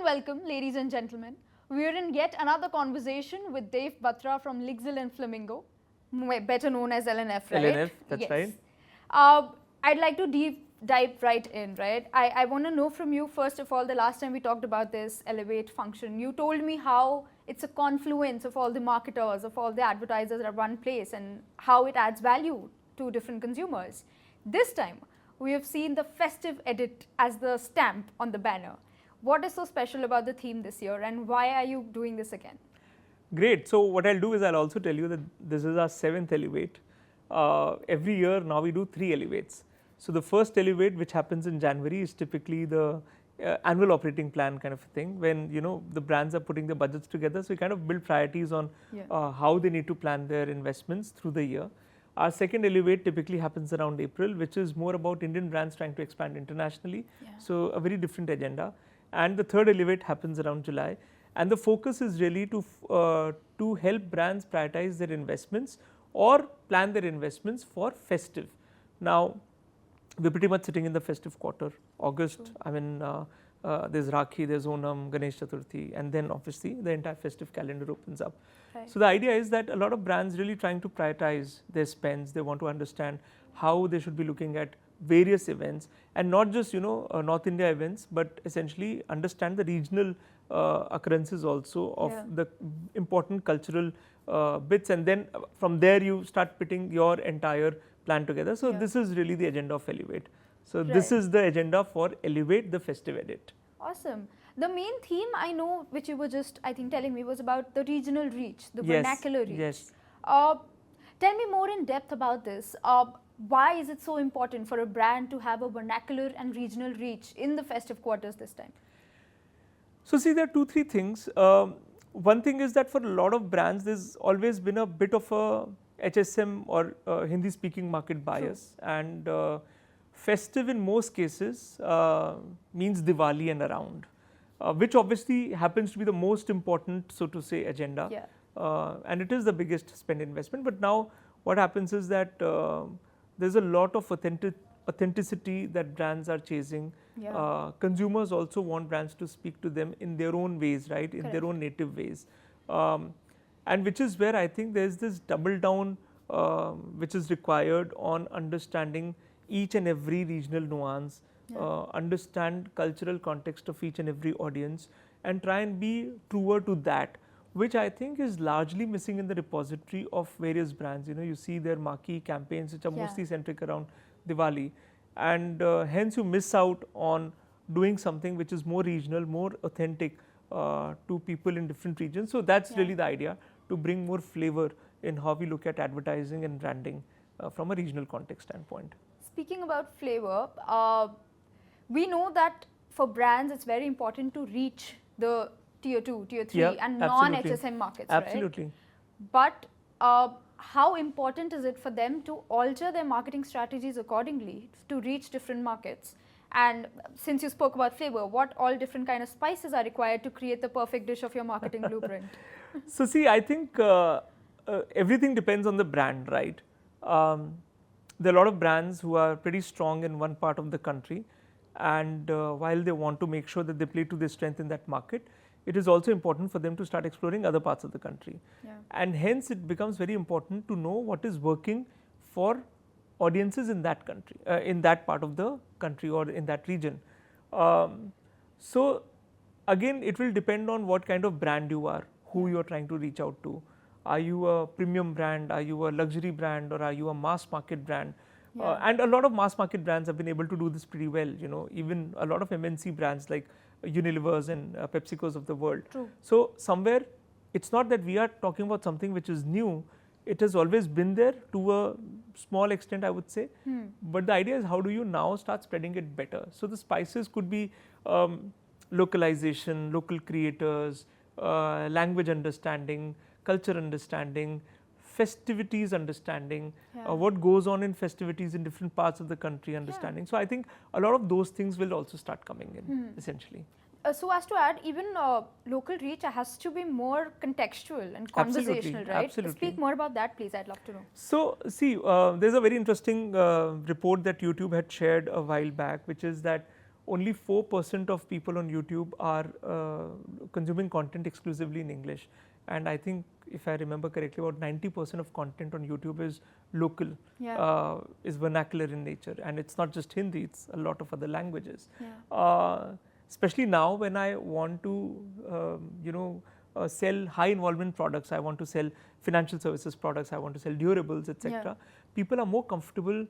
welcome, ladies and gentlemen. We are in yet another conversation with Dave Batra from Lyxel&Flamingo, better known as L&F, right? L&F, that's yes. right. I'd like to dive right in, right? I want to know from you, first of all, the last time we talked about this Elevate function, you told me how it's a confluence of all the marketers, of all the advertisers at one place, and how it adds value to different consumers. This time, we have seen the festive edit as the stamp on the banner. What is so special about the theme this year, and why are you doing this again? Great. So what I'll do is I'll also tell you that this is our 7th Elevate. Every year now we do 3 Elevates. So the first Elevate, which happens in January, is typically the annual operating plan kind of thing, when the brands are putting their budgets together. So we kind of build priorities on how they need to plan their investments through the year. Our second Elevate typically happens around April, which is more about Indian brands trying to expand internationally. So a very different agenda. And the third Elevate happens around July. And the focus is really to help brands prioritize their investments or plan their investments for festive. Now, we're pretty much sitting in the festive quarter. August, I mean, there's Rakhi, there's Onam, Ganesh Chaturthi, and then obviously the entire festive calendar opens up. Right. So the idea is that a lot of brands really trying to prioritize their spends. They want to understand how they should be looking at various events, and not just North India events, but essentially understand the regional occurrences also of the important cultural bits, and then from there you start putting your entire plan together. So this is really the agenda of Elevate. So this is the agenda for Elevate, the festive edit. Awesome. The main theme I know, which you were just I think telling me, was about the regional reach, the vernacular reach. Yes. Tell me more in depth about this. Why is it so important for a brand to have a vernacular and regional reach in the festive quarters this time? So see, there are 2-3 things. One thing is that for a lot of brands, there's always been a bit of a HSM or Hindi speaking market bias. True. And festive in most cases means Diwali and around, which obviously happens to be the most important, so to say, agenda. And it is the biggest spend investment. But now what happens is that there's a lot of authenticity that brands are chasing. Consumers also want brands to speak to them in their own ways, right? In their own native ways. And which is where I think there's this double down which is required on understanding each and every regional nuance, understand cultural context of each and every audience, and try and be truer to that, which I think is largely missing in the repository of various brands. You see their marquee campaigns which are mostly centric around Diwali, and hence you miss out on doing something which is more regional, more authentic to people in different regions. So that's really the idea, to bring more flavor in how we look at advertising and branding from a regional context standpoint. Speaking about flavor, we know that for brands it's very important to reach the tier 2, tier 3 and non-HSM markets, absolutely. Right? But how important is it for them to alter their marketing strategies accordingly to reach different markets? And since you spoke about flavor, what all different kind of spices are required to create the perfect dish of your marketing blueprint? So see, I think everything depends on the brand, right? There are a lot of brands who are pretty strong in one part of the country, and while they want to make sure that they play to their strength in that market, it is also important for them to start exploring other parts of the country. And hence it becomes very important to know what is working for audiences in that country, in that part of the country or in that region. So again, it will depend on what kind of brand you are, who you are trying to reach out to. Are you a premium brand? Are you a luxury brand? Or are you a mass market brand? And a lot of mass market brands have been able to do this pretty well. Even a lot of MNC brands like Unilevers and PepsiCos of the world. True. So somewhere, it's not that we are talking about something which is new. It has always been there to a small extent, I would say. But the idea is, how do you now start spreading it better? So the spices could be localization, local creators, language understanding, culture understanding, festivities understanding, what goes on in festivities in different parts of the country understanding. So I think a lot of those things will also start coming in, essentially. So as to add, even local reach has to be more contextual and conversational, right? Absolutely. Speak more about that, please. I'd love to know. So see, there's a very interesting report that YouTube had shared a while back, which is that only 4% of people on YouTube are consuming content exclusively in English. And I think, if I remember correctly, about 90% of content on YouTube is local, is vernacular in nature. And it's not just Hindi, it's a lot of other languages. Especially now when I want to, sell high involvement products, I want to sell financial services products, I want to sell durables, etc. People are more comfortable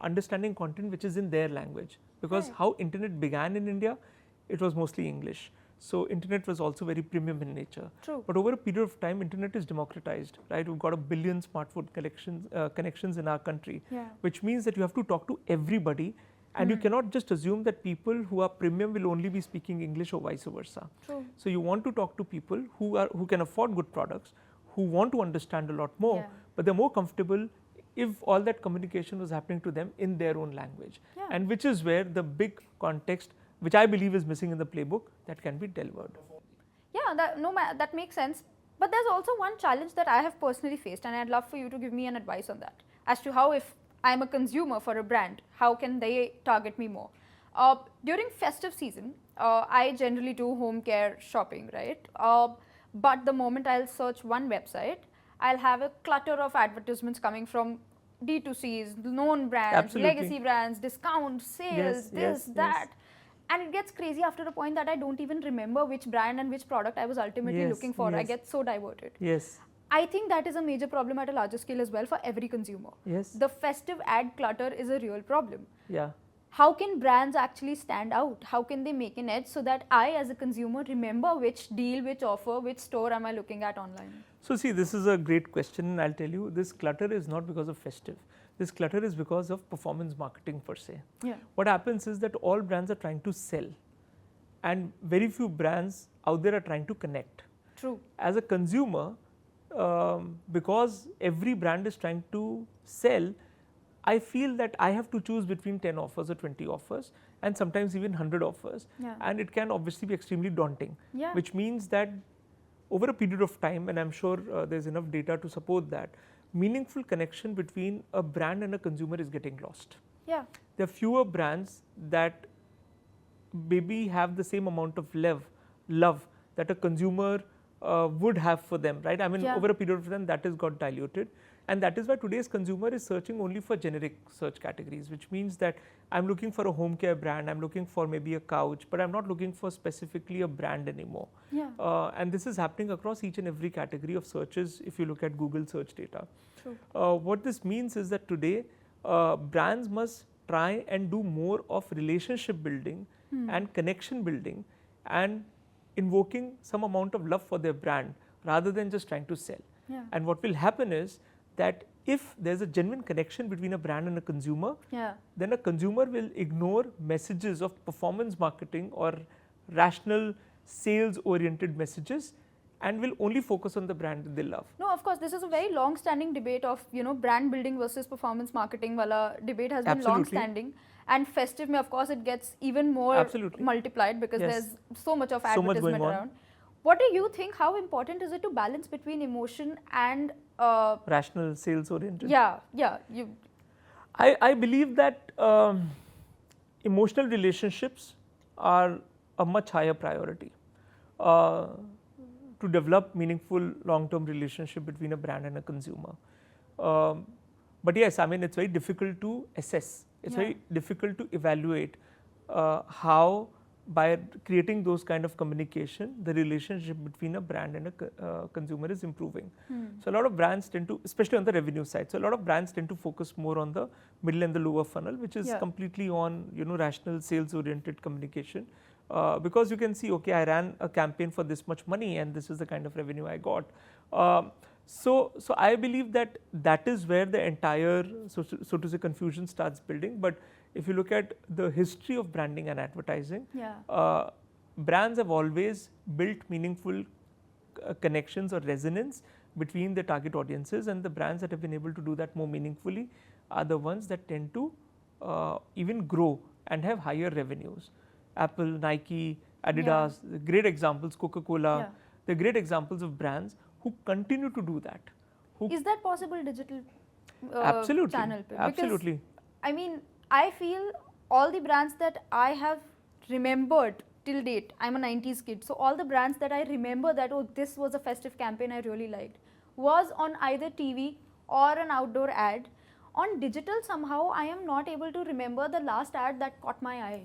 understanding content which is in their language, because how internet began in India, it was mostly English. So internet was also very premium in nature. True. But over a period of time, internet is democratized, right? We've got 1 billion smartphone connections in our country, which means that you have to talk to everybody. And you cannot just assume that people who are premium will only be speaking English or vice versa. True. So you want to talk to people who can afford good products, who want to understand a lot more, but they're more comfortable if all that communication was happening to them in their own language. And which is where the big context, which I believe is missing in the playbook, that can be delivered. Yeah, that makes sense. But there's also one challenge that I have personally faced, and I'd love for you to give me an advice on that, as to how, if I'm a consumer for a brand, how can they target me more? During festive season, I generally do home care shopping, right? But the moment I'll search one website, I'll have a clutter of advertisements coming from D2Cs, known brands, legacy brands, discounts, sales, that. And it gets crazy after a point that I don't even remember which brand and which product I was ultimately looking for. I get so diverted. I think that is a major problem at a larger scale as well for every consumer. The festive ad clutter is a real problem. How can brands actually stand out? How can they make an edge so that I, as a consumer, remember which deal, which offer, which store am I looking at online? So see, this is a great question, and I'll tell you, this clutter is not because of festive. This clutter is because of performance marketing per se. What happens is that all brands are trying to sell, and very few brands out there are trying to connect. True. As a consumer, because every brand is trying to sell, I feel that I have to choose between 10 offers or 20 offers, and sometimes even 100 offers. And it can obviously be extremely daunting, which means that over a period of time, and I'm sure there's enough data to support that, meaningful connection between a brand and a consumer is getting lost. There are fewer brands that maybe have the same amount of love that a consumer would have for them, right? I mean, over a period of time, that has got diluted. And that is why today's consumer is searching only for generic search categories, which means that I'm looking for a home care brand, I'm looking for maybe a couch, but I'm not looking for specifically a brand anymore. And this is happening across each and every category of searches if you look at Google search data. What this means is that today brands must try and do more of relationship building and connection building and invoking some amount of love for their brand rather than just trying to sell. And what will happen is that if there's a genuine connection between a brand and a consumer, then a consumer will ignore messages of performance marketing or rational sales-oriented messages and will only focus on the brand that they love. No, of course, this is a very long-standing debate of, brand building versus performance marketing. Wala debate has been long-standing. And festive, of course, it gets even more multiplied because there's so much of advertisement around. What do you think? How important is it to balance between emotion and rational sales oriented? I believe that emotional relationships are a much higher priority to develop meaningful long-term relationship between a brand and a consumer. But yes, I mean, it's very difficult to assess. It's very difficult to evaluate how, by creating those kind of communication, the relationship between a brand and a consumer is improving. So a lot of brands tend to, especially on the revenue side, so a lot of brands tend to focus more on the middle and the lower funnel, which is completely on rational sales oriented communication. Because you can see, okay, I ran a campaign for this much money and this is the kind of revenue I got. So I believe that is where the entire, so to say, confusion starts building. But if you look at the history of branding and advertising, brands have always built meaningful connections or resonance between the target audiences, and the brands that have been able to do that more meaningfully are the ones that tend to even grow and have higher revenues. Apple, Nike, Adidas, great examples, Coca-Cola, they're great examples of brands who continue to do that. Is that possible digital absolutely, channel? Absolutely. I mean, I feel all the brands that I have remembered till date, I'm a 90s kid, so all the brands that I remember that, oh, this was a festive campaign I really liked, was on either TV or an outdoor ad. On digital, somehow I am not able to remember the last ad that caught my eye.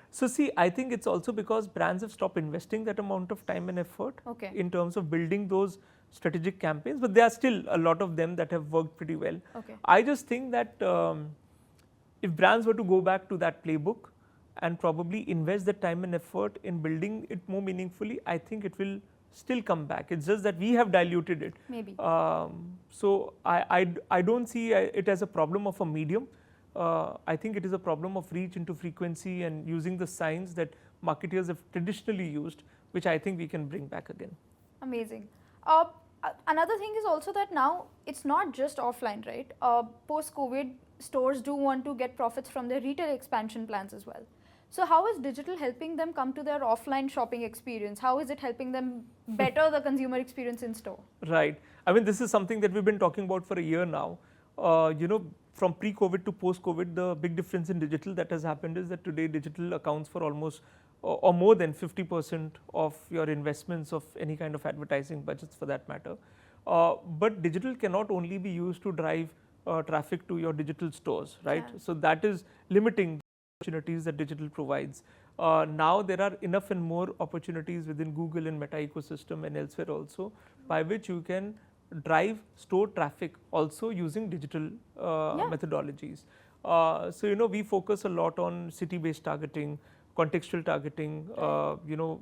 So see, I think it's also because brands have stopped investing that amount of time and effort Okay. in terms of building those strategic campaigns, but there are still a lot of them that have worked pretty well. Okay. I just think that if brands were to go back to that playbook and probably invest the time and effort in building it more meaningfully, I think it will still come back. It's just that we have diluted it. Maybe. So I don't see it as a problem of a medium. I think it is a problem of reach into frequency and using the signs that marketers have traditionally used, which I think we can bring back again. Amazing. Another thing is also that now it's not just offline, right? Post-COVID, stores do want to get profits from their retail expansion plans as well. So how is digital helping them come to their offline shopping experience? How is it helping them better the consumer experience in store? Right. I mean, this is something that we've been talking about for a year now. From pre-COVID to post-COVID, the big difference in digital that has happened is that today digital accounts for almost or more than 50% of your investments of any kind of advertising budgets for that matter. But digital cannot only be used to drive traffic to your digital stores, right? Yeah. So that is limiting the opportunities that digital provides. Now there are enough and more opportunities within Google and Meta ecosystem and elsewhere also, by which you can drive store traffic also using digital methodologies. So we focus a lot on city-based targeting, contextual targeting,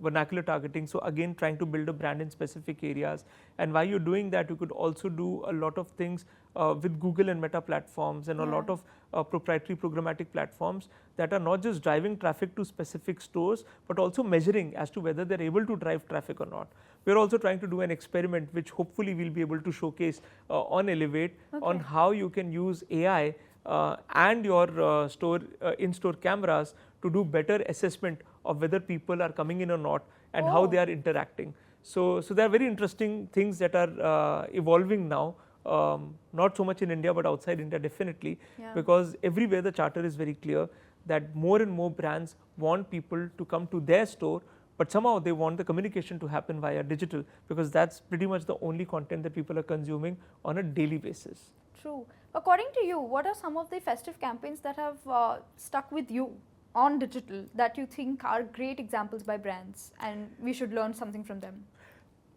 vernacular targeting. So again, trying to build a brand in specific areas. And while you're doing that, you could also do a lot of things with Google and Meta platforms and a lot of proprietary programmatic platforms that are not just driving traffic to specific stores, but also measuring as to whether they're able to drive traffic or not. We're also trying to do an experiment, which hopefully we'll be able to showcase on Elevate, on how you can use AI and your in-store cameras to do better assessment of whether people are coming in or not and how they are interacting. So there are very interesting things that are evolving now, not so much in India but outside India definitely, because everywhere the charter is very clear that more and more brands want people to come to their store, but somehow they want the communication to happen via digital, because that's pretty much the only content that people are consuming on a daily basis. True. According to you, what are some of the festive campaigns that have stuck with you on digital that you think are great examples by brands and we should learn something from them?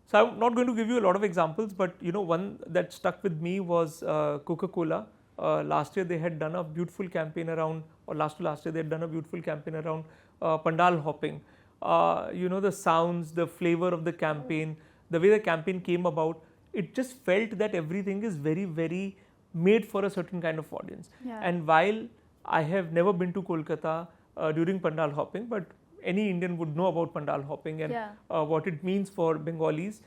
So I'm not going to give you a lot of examples, but one that stuck with me was Coca-Cola. Last year they had done a beautiful campaign around, or last to last year they had done a beautiful campaign around pandal hopping. The sounds, the flavor of the campaign, the way the campaign came about, it just felt that everything is very, very made for a certain kind of audience. And while I have never been to Kolkata during pandal hopping, but any Indian would know about pandal hopping and what it means for Bengalis.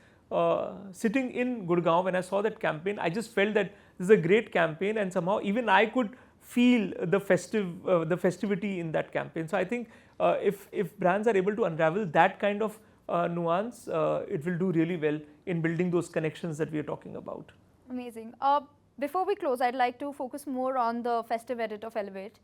Sitting in Gurgaon, when I saw that campaign, I just felt that this is a great campaign, and somehow even I could feel the festivity in that campaign. So I think if brands are able to unravel that kind of nuance, it will do really well in building those connections that we are talking about. Amazing. Before we close, I'd like to focus more on the festive edit of Elevate.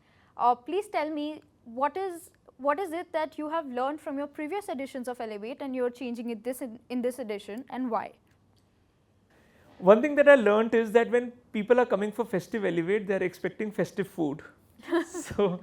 Please tell me, what is it that you have learned from your previous editions of Elevate and you're changing it in this edition, and why? One thing that I learned is that when people are coming for festive Elevate, they're expecting festive food. so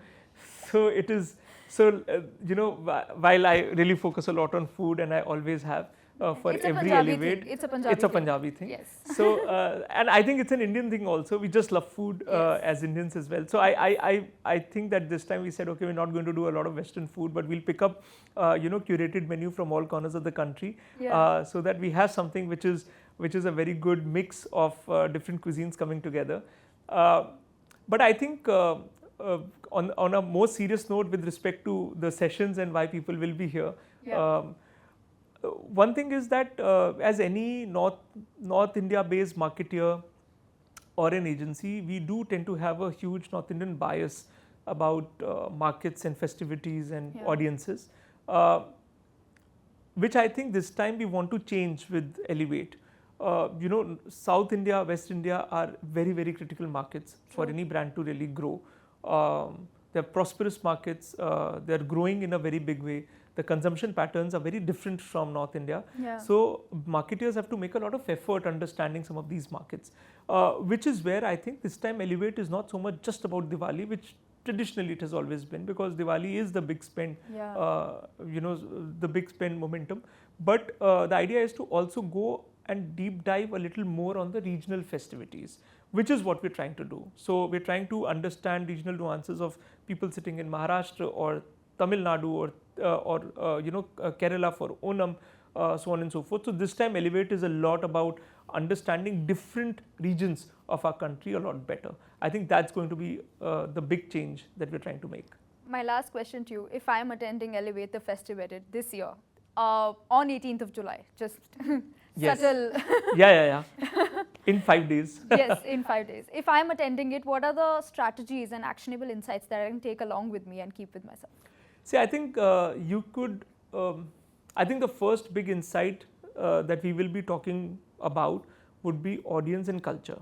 it is, while I really focus a lot on food, and I always have, for every Elevate, it's a Punjabi thing. Yes. So, and I think it's an Indian thing also. We just love food as Indians as well. So I think that this time we said, okay, we're not going to do a lot of Western food, but we'll pick up, curated menu from all corners of the country, so that we have something which is a very good mix of different cuisines coming together. But I think on a more serious note, with respect to the sessions and why people will be here. One thing is that as any North India based marketeer or an agency, we do tend to have a huge North Indian bias about markets and festivities and audiences, which I think this time we want to change with Elevate. South India, West India are very, very critical markets for any brand to really grow. they're prosperous markets, they're growing in a very big way. The consumption patterns are very different from North India. Yeah. So marketers have to make a lot of effort understanding some of these markets, which is where I think this time Elevate is not so much just about Diwali, which traditionally it has always been, because Diwali is the big spend, Yeah. the big spend momentum. But the idea is to also go and deep dive a little more on the regional festivities, which is what we're trying to do. So we're trying to understand regional nuances of people sitting in Maharashtra or Tamil Nadu or Kerala for Onam, so on and so forth. So this time Elevate is a lot about understanding different regions of our country a lot better. I think that's going to be the big change that we're trying to make. My last question to you: if I am attending Elevate the Festive Edit this year on 18th of July, just Yes. subtle. Yeah. In 5 days. Yes, in 5 days. If I'm attending it, what are the strategies and actionable insights that I can take along with me and keep with myself? See, I think you could. I think the first big insight that we will be talking about would be audience and culture.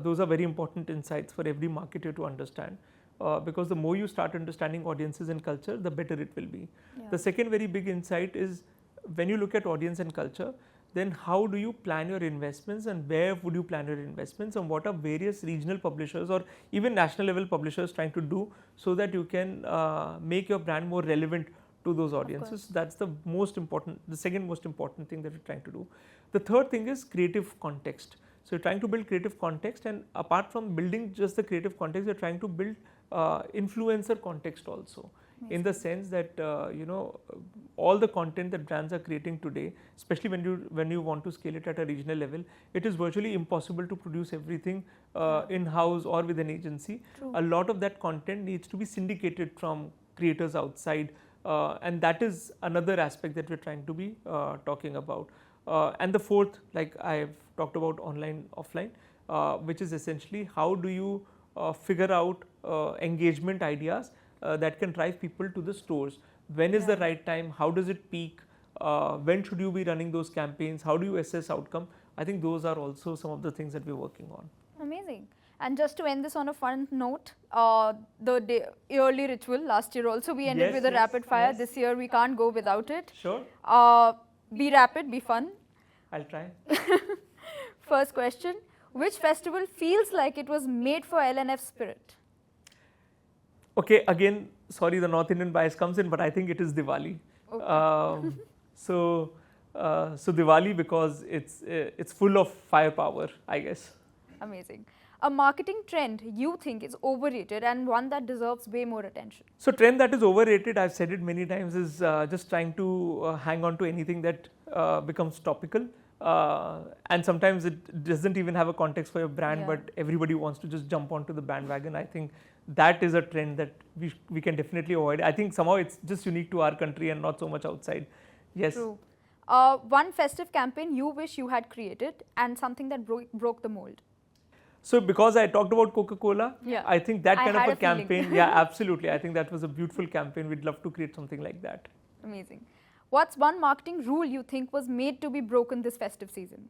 Those are very important insights for every marketer to understand, because the more you start understanding audiences and culture, the better it will be. Yeah. The second very big insight is when you look at audience and culture, then how do you plan your investments and where would you plan your investments, and what are various regional publishers or even national level publishers trying to do so that you can make your brand more relevant to those audiences. That's the second most important thing that we're trying to do. The third thing is creative context. So you're trying to build creative context, and apart from building just the creative context, you're trying to build influencer context also. Nice. In the sense that all the content that brands are creating today, especially when you want to scale it at a regional level, it is virtually impossible to produce everything in-house or with an agency. True. A lot of that content needs to be syndicated from creators outside, and that is another aspect that we're trying to be talking about. And the fourth, like I've talked about, online, offline, which is essentially how do you figure out engagement ideas that can drive people to the stores. When is the right time? How does it peak? When should you be running those campaigns? How do you assess outcome? I think those are also some of the things that we're working on. Amazing. And just to end this on a fun note, the yearly ritual, last year also we ended with a rapid fire. This year we can't go without it. Sure. Be rapid, be fun. I'll try. First question: which festival feels like it was made for L&F spirit? Okay, again, sorry, the North Indian bias comes in, but I think it is Diwali. Okay. So Diwali, because it's full of firepower, I guess. Amazing. A marketing trend you think is overrated and one that deserves way more attention? So trend that is overrated, I've said it many times, is just trying to hang on to anything that becomes topical. And sometimes it doesn't even have a context for your brand, but everybody wants to just jump onto the bandwagon. I think that is a trend that we can definitely avoid. I think somehow it's just unique to our country and not so much outside. Yes. True. One festive campaign you wish you had created and something that broke the mold? So because I talked about Coca-Cola, I think that kind of a campaign, yeah, absolutely. I think that was a beautiful campaign. We'd love to create something like that. Amazing. What's one marketing rule you think was made to be broken this festive season?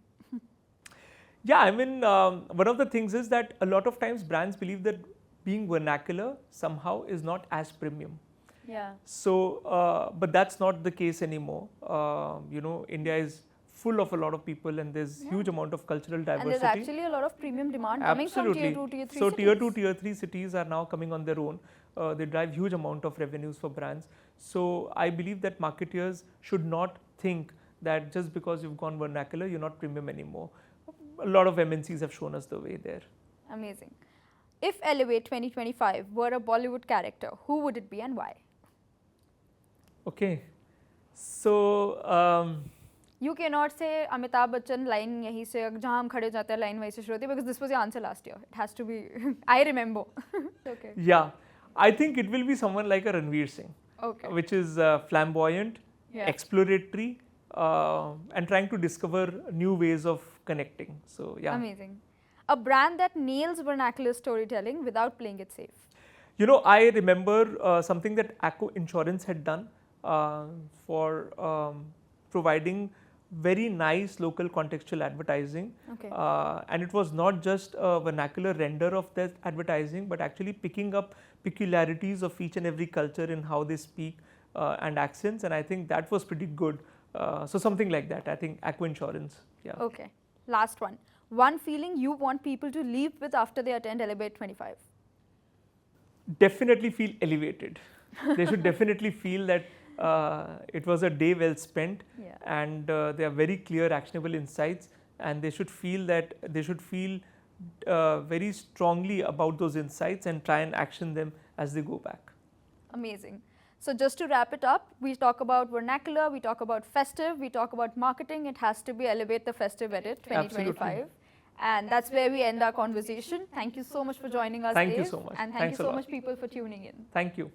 Yeah, I mean, one of the things is that a lot of times brands believe that being vernacular somehow is not as premium. Yeah. So, but that's not the case anymore. India is full of a lot of people, and there's huge amount of cultural diversity. And there's actually a lot of premium demand coming from tier 2, tier 3 so cities. tier 2, tier 3 cities are now coming on their own. They drive huge amount of revenues for brands. So I believe that marketeers should not think that just because you've gone vernacular, you're not premium anymore. A lot of MNCs have shown us the way there. Amazing. If Elevate 2025 were a Bollywood character, who would it be and why? Okay. So, you cannot say Amitabh Bachchan line yahi se jahan hum khade jate hain line wahi se shuru hoti hai, because this was your answer last year. It has to be I remember. Okay. Yeah, I think it will be someone like a Ranveer Singh. Okay. Which is flamboyant, exploratory, and trying to discover new ways of connecting. So yeah. Amazing. A brand that nails vernacular storytelling without playing it safe. I remember something that Acco Insurance had done for providing very nice local contextual advertising. Okay. And it was not just a vernacular render of that advertising, but actually picking up peculiarities of each and every culture in how they speak and accents. And I think that was pretty good. So something like that, I think Aqua Insurance. Yeah. Okay. Last one. One feeling you want people to leave with after they attend Elevate 25. Definitely feel elevated. They should definitely feel that it was a day well spent, Yeah. and there are very clear actionable insights, and they should feel very strongly about those insights and try and action them as they go back. Amazing. So just to wrap it up, we talk about vernacular, we talk about festive, we talk about marketing. It has to be Elevate the Festive Edit 2025. Absolutely. And that's where we end our conversation. Thank you so much for joining us, Thank you Dave. so much. And thank Thanks you a so lot. much, people, for tuning in. Thank you.